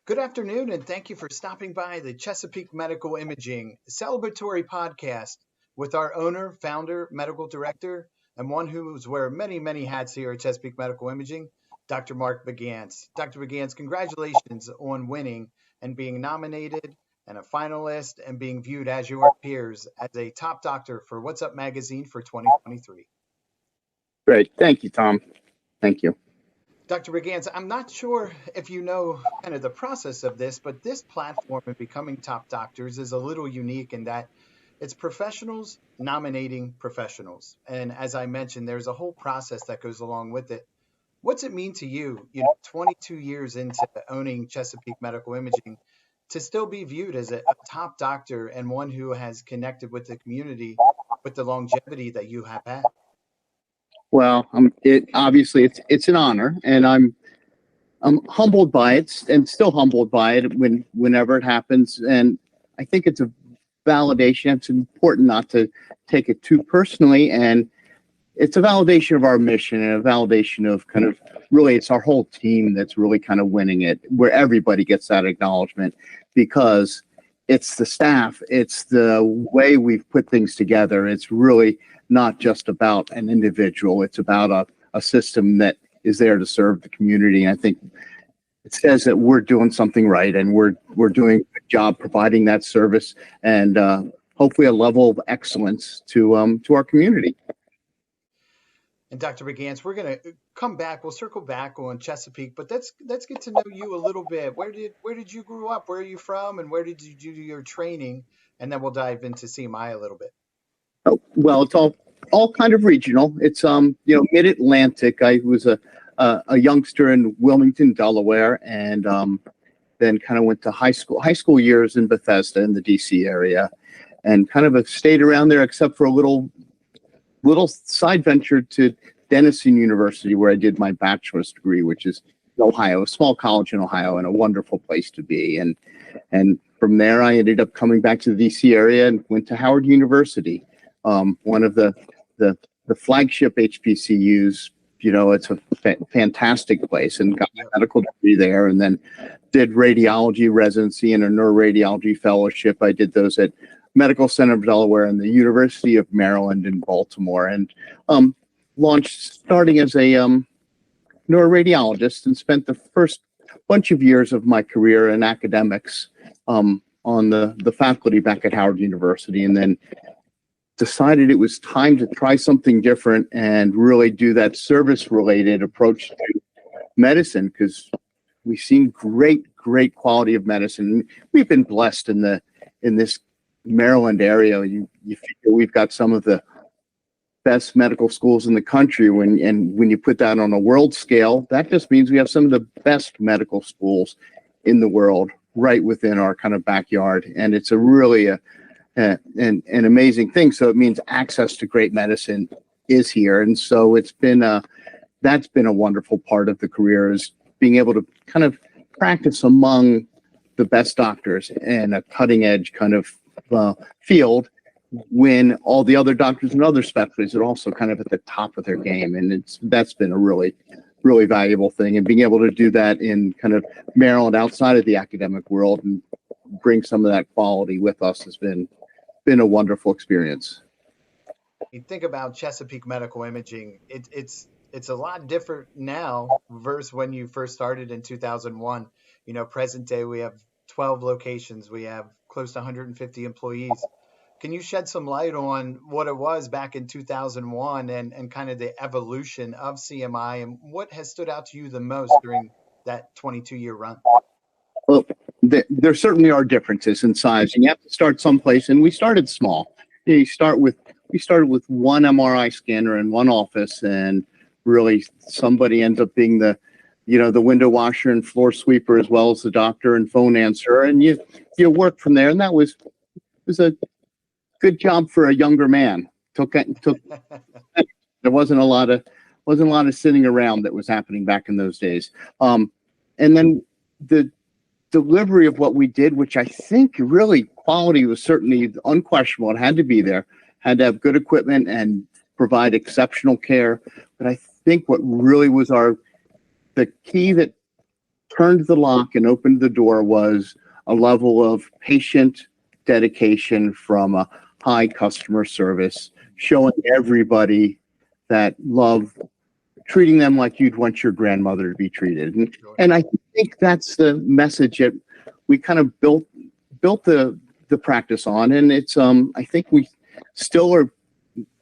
Good afternoon, and thank you for stopping by the Chesapeake Medical Imaging celebratory podcast with our owner, founder, medical director, and one who's wear many, many hats here at Chesapeake Medical Imaging, Dr. Mark Baganz. Dr. Baganz, congratulations on winning and being nominated and a finalist and being viewed as your peers as a top doctor for What's Up magazine for 2023. Great. Thank you, Tom. Thank you. Dr. Baganz, I'm not sure if you know kind of the process of this, but this platform of becoming top doctors is a little unique in that it's professionals nominating professionals. And as I mentioned, there's a whole process that goes along with it. What's it mean to you, 22 years into owning Chesapeake Medical Imaging, to still be viewed as a top doctor and one who has connected with the community with the longevity that you have had? Well, obviously it's an honor, and I'm humbled by it, and still humbled by it whenever it happens. And I think it's a validation. It's important not to take it too personally, and it's a validation of our mission and a validation of kind of really it's our whole team that's really kind of winning it, where everybody gets that acknowledgement because it's the staff, it's the way we've put things together. It's really not just about an individual. It's about a system that is there to serve the community. And I think it says that we're doing something right, and we're doing a good job providing that service and hopefully a level of excellence to our community. And Dr. Baganz, we're going to come back. We'll circle back on Chesapeake, but let's get to know you a little bit. Where did you grow up? Where are you from? And where did you do your training? And then we'll dive into CMI a little bit. Oh, well, it's all kind of regional. It's mid-Atlantic. I was a youngster in Wilmington, Delaware, and then kind of went to high school years in Bethesda in the DC area, and kind of stayed around there except for a little side venture to Denison University, where I did my bachelor's degree, which is in Ohio, a small college in Ohio, and a wonderful place to be. And from there, I ended up coming back to the DC area and went to Howard University, one of the flagship HBCUs. It's a fantastic place, and got my medical degree there, and then did radiology residency and a neuroradiology fellowship. I did those at Medical Center of Delaware and the University of Maryland in Baltimore, and launched starting as a neuroradiologist, and spent the first bunch of years of my career in academics on the faculty back at Howard University, and then decided it was time to try something different and really do that service-related approach to medicine, because we've seen great quality of medicine. We've been blessed in this Maryland area. You figure we've got some of the best medical schools in the country. When you put that on a world scale, that just means we have some of the best medical schools in the world right within our kind of backyard, and it's really an amazing thing. So it means access to great medicine is here, and so that's been a wonderful part of the career, is being able to kind of practice among the best doctors in a cutting edge kind of field, when all the other doctors and other specialties are also kind of at the top of their game. And that's been a really valuable thing, and being able to do that in kind of Maryland, outside of the academic world, and bring some of that quality with us has been a wonderful experience. You think about Chesapeake Medical Imaging, it's a lot different now versus when you first started in 2001. Present day, we have 12 locations. We have close to 150 employees. Can you shed some light on what it was back in 2001 and kind of the evolution of CMI, and what has stood out to you the most during that 22-year run? Well, there certainly are differences in size, and you have to start someplace. And we started small. We started with one MRI scanner in one office, and really somebody ends up being the window washer and floor sweeper, as well as the doctor and phone answerer, and you work from there. And that was a good job for a younger man. Took there wasn't a lot of sitting around that was happening back in those days. And then the delivery of what we did, which I think really quality was certainly unquestionable. It had to be there, had to have good equipment and provide exceptional care. But I think what really was the key that turned the lock and opened the door was a level of patient dedication from a high customer service, showing everybody that love, treating them like you'd want your grandmother to be treated. And I think that's the message that we kind of built the practice on. And it's I think we still are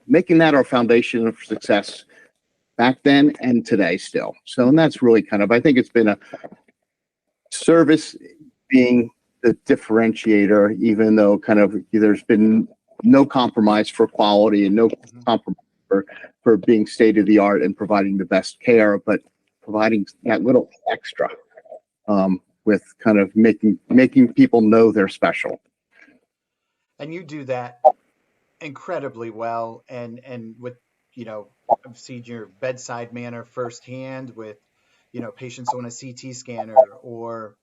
making that our foundation of success back then and today still. So, and that's really kind of, I think it's been a service being the differentiator, even though kind of there's been no compromise for quality and no compromise for being state of the art and providing the best care, but providing that little extra with kind of making people know they're special. And you do that incredibly well, and with, I've seen your bedside manner firsthand with, patients on a CT scanner or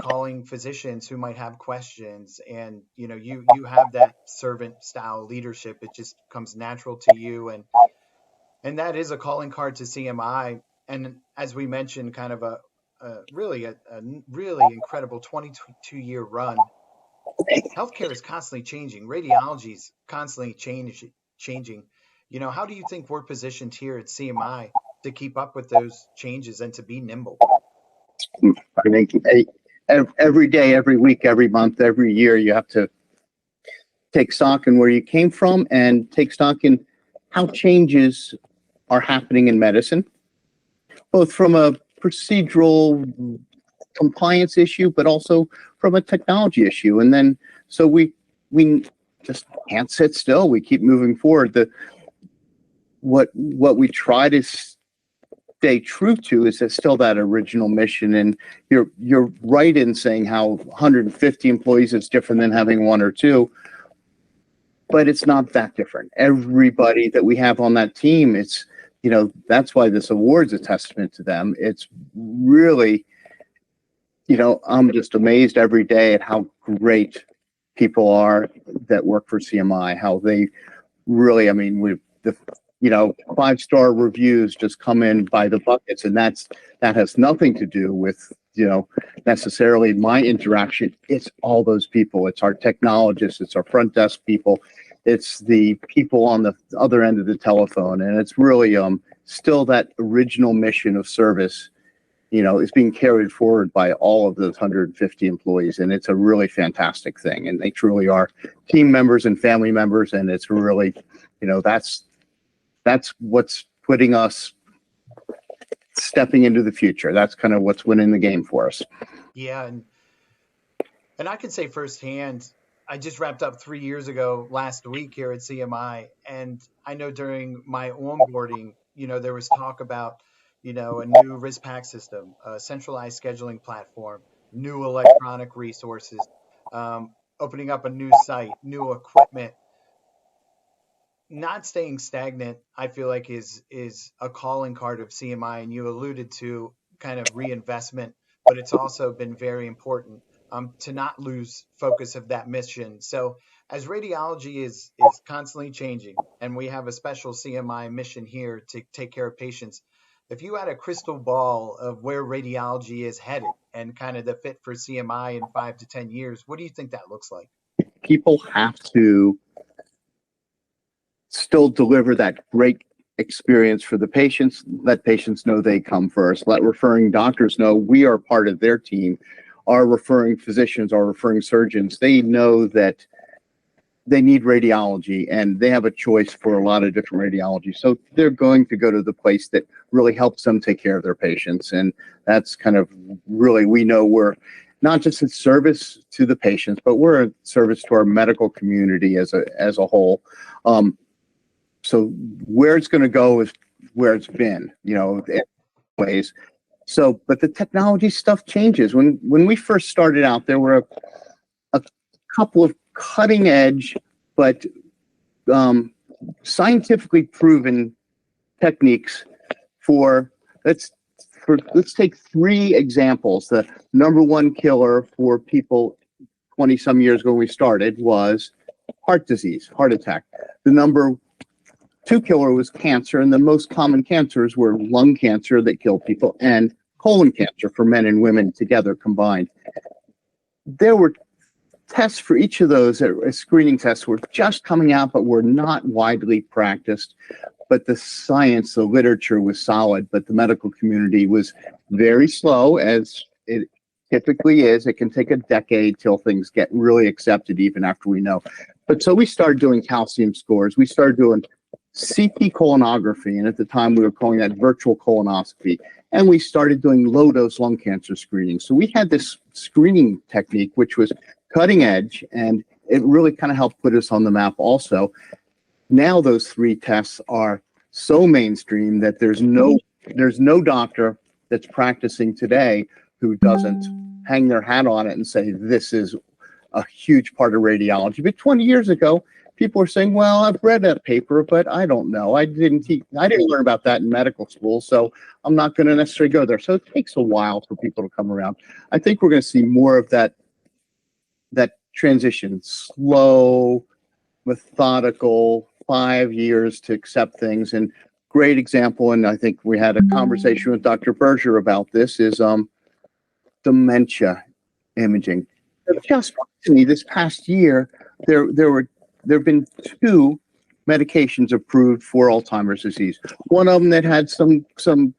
calling physicians who might have questions, and you have that servant style leadership. It just comes natural to you, and that is a calling card to CMI. And as we mentioned, kind of a really incredible 22-year run. Healthcare is constantly changing. Radiology is constantly changing. How do you think we're positioned here at CMI to keep up with those changes and to be nimble? I think every day, every week, every month, every year, you have to take stock in where you came from and take stock in how changes are happening in medicine, both from a procedural compliance issue, but also from a technology issue. And then, so we just can't sit still. We keep moving forward. What we try to stay true to is that still that original mission. And you're right in saying how 150 employees is different than having one or two, but it's not that different. Everybody that we have on that team, it's, that's why this award's a testament to them. It's really, I'm just amazed every day at how great people are that work for CMI, how they really, I mean, the 5-star reviews just come in by the buckets, and that has nothing to do with, necessarily my interaction. It's all those people. It's our technologists, it's our front desk people, it's the people on the other end of the telephone. And it's really still that original mission of service, is being carried forward by all of those 150 employees. And it's a really fantastic thing. And they truly are team members and family members. And it's really, that's what's putting us stepping into the future. That's kind of what's winning the game for us. Yeah. And I can say firsthand, I just wrapped up 3 years ago last week here at CMI. And I know during my onboarding, there was talk about, a new RIS-PAC system, a centralized scheduling platform, new electronic resources, opening up a new site, new equipment. Not staying stagnant, I feel like is a calling card of CMI, and you alluded to kind of reinvestment, but it's also been very important to not lose focus of that mission. So as radiology is constantly changing, and we have a special CMI mission here to take care of patients, if you had a crystal ball of where radiology is headed and kind of the fit for CMI in 5 to 10 years, what do you think that looks like? People have to still deliver that great experience for the patients. Let patients know they come first. Let referring doctors know we are part of their team. Our referring physicians, our referring surgeons, they know that they need radiology and they have a choice for a lot of different radiology. So they're going to go to the place that really helps them take care of their patients. And that's kind of really, we know we're not just in service to the patients, but we're in service to our medical community as a whole. So where it's going to go is where it's been, in ways. So, but the technology stuff changes. When we first started out, there were a couple of cutting edge, but scientifically proven techniques let's take 3 examples. The number one killer for people 20 some years ago when we started was heart disease, heart attack. The number 2 killer was cancer, and the most common cancers were lung cancer that killed people and colon cancer for men and women together combined. There were tests for each of those, screening tests were just coming out, but were not widely practiced. But the science, the literature was solid, but the medical community was very slow, as it typically is. It can take a decade till things get really accepted, even after we know. But so we started doing calcium scores. We started doing CT colonography, and at the time we were calling that virtual colonoscopy. And we started doing low-dose lung cancer screening. So we had this screening technique, which was cutting edge, and it really kind of helped put us on the map also. Now those three tests are so mainstream that there's no doctor that's practicing today who doesn't hang their hat on it and say this is a huge part of radiology. But 20 years ago, people were saying, well, I've read that paper, but I don't know. I didn't learn about that in medical school, so I'm not going to necessarily go there. So it takes a while for people to come around. I think we're going to see more of that transition, slow, methodical, 5 years to accept things. And great example, and I think we had a conversation with Dr. Berger about this, is dementia imaging. Just recently, this past year, there have been 2 medications approved for Alzheimer's disease. One of them that had some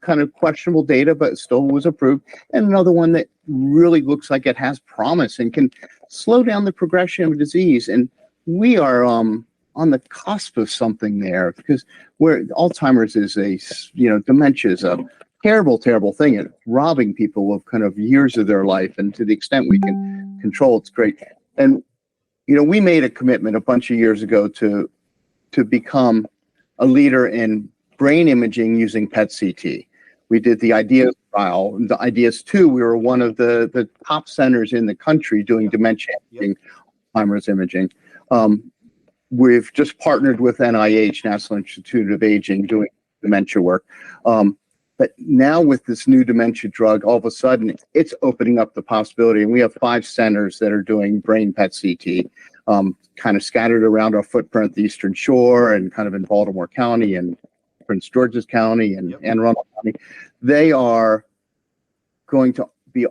kind of questionable data, but still was approved, and another one that really looks like it has promise and can slow down the progression of disease. And we are on the cusp of something there, because where Alzheimer's is dementia is a terrible, terrible thing. It's robbing people of kind of years of their life, and to the extent we can control, it's great. And we made a commitment a bunch of years ago to become a leader in brain imaging using PET-CT. We did the IDEAS trial. The IDEAS 2, we were one of the top centers in the country doing dementia imaging, Alzheimer's imaging. We've just partnered with NIH, National Institute of Aging, doing dementia work. But now with this new dementia drug, all of a sudden, it's opening up the possibility. And we have 5 centers that are doing brain PET-CT, kind of scattered around our footprint, the Eastern Shore, and kind of in Baltimore County and Prince George's County and Anne Arundel County. They are going to be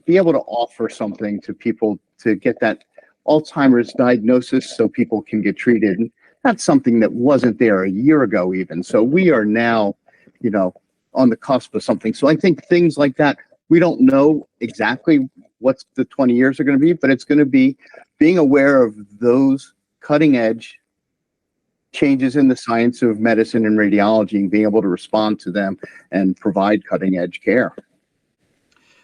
able to offer something to people to get that Alzheimer's diagnosis so people can get treated. And that's something that wasn't there a year ago even. So we are now, on the cusp of something. So I think things like that, we don't know exactly what the 20 years are going to be, but it's going to be being aware of those cutting edge changes in the science of medicine and radiology and being able to respond to them and provide cutting edge care.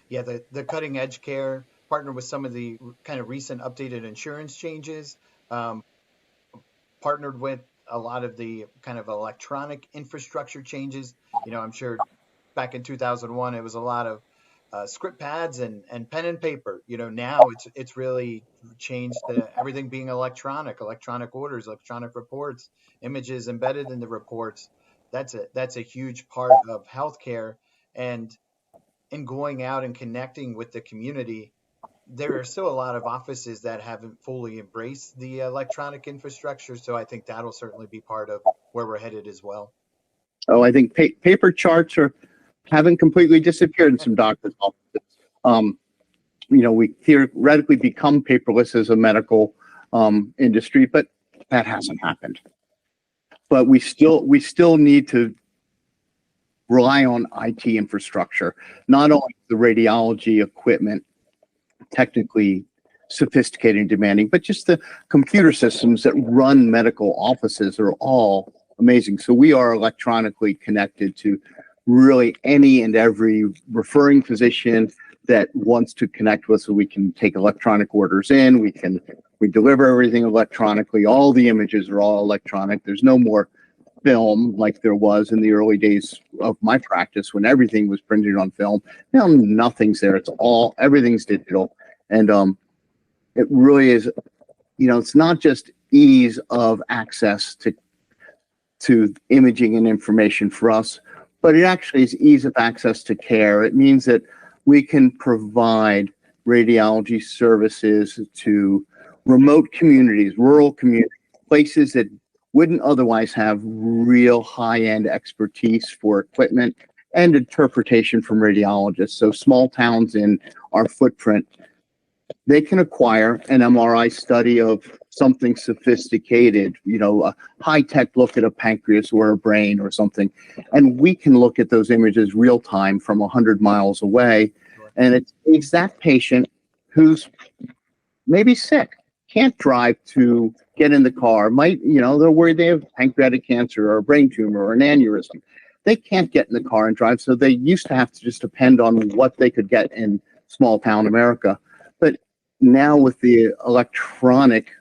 Yeah, the cutting edge care, partner with some of the kind of recent updated insurance changes, partnered with a lot of the kind of electronic infrastructure changes. I'm sure back in 2001, it was a lot of script pads and pen and paper. Now it's really changed to everything being electronic orders, electronic reports, images embedded in the reports. That's a huge part of healthcare. And in going out and connecting with the community, there are still a lot of offices that haven't fully embraced the electronic infrastructure. So I think that'll certainly be part of where we're headed as well. Oh, I think paper charts haven't completely disappeared in some doctors' offices. We theoretically become paperless as a medical industry, but that hasn't happened. But we still need to rely on IT infrastructure, not only the radiology equipment, technically sophisticated and demanding, but just the computer systems that run medical offices are all amazing. So we are electronically connected to really any and every referring physician that wants to connect with us. So we can take electronic orders in, we deliver everything electronically. All the images are all electronic. There's no more film like there was in the early days of my practice when everything was printed on film. Now nothing's there. Everything's digital. And it really is, it's not just ease of access to imaging and information for us, but it actually is ease of access to care. It means that we can provide radiology services to remote communities, rural communities, places that wouldn't otherwise have real high-end expertise for equipment and interpretation from radiologists. So small towns in our footprint, they can acquire an MRI study of something sophisticated, a high-tech look at a pancreas or a brain or something. And we can look at those images real time from 100 miles away. And it's the exact patient who's maybe sick, can't drive to get in the car, they're worried they have pancreatic cancer or a brain tumor or an aneurysm. They can't get in the car and drive. So they used to have to just depend on what they could get in small town America. But now with the electronic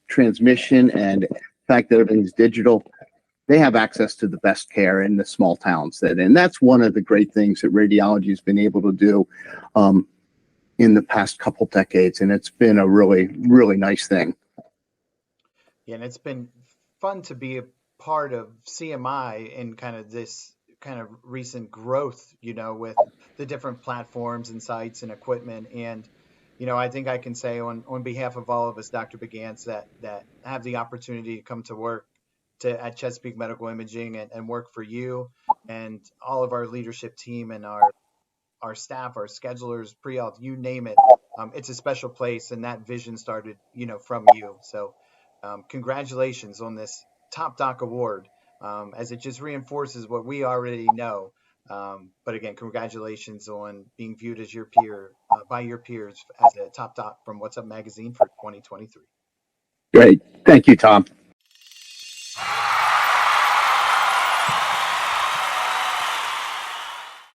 transmission and the fact that everything's digital, they have access to the best care in the small towns. And that's one of the great things that radiology has been able to do in the past couple decades. And it's been a really, really nice thing. Yeah, and it's been fun to be a part of CMI and kind of this kind of recent growth, with the different platforms and sites and equipment. And, I think I can say on behalf of all of us, Dr. Baganz, that have the opportunity to come to work at Chesapeake Medical Imaging and work for you and all of our leadership team and our staff, our schedulers, pre-auth, you name it. It's a special place, and that vision started, from you. So congratulations on this Top Doc Award, as it just reinforces what we already know. But again, congratulations on being viewed as your peer by your peers as a top doc from What's Up Magazine for 2023. Great. Thank you, Tom.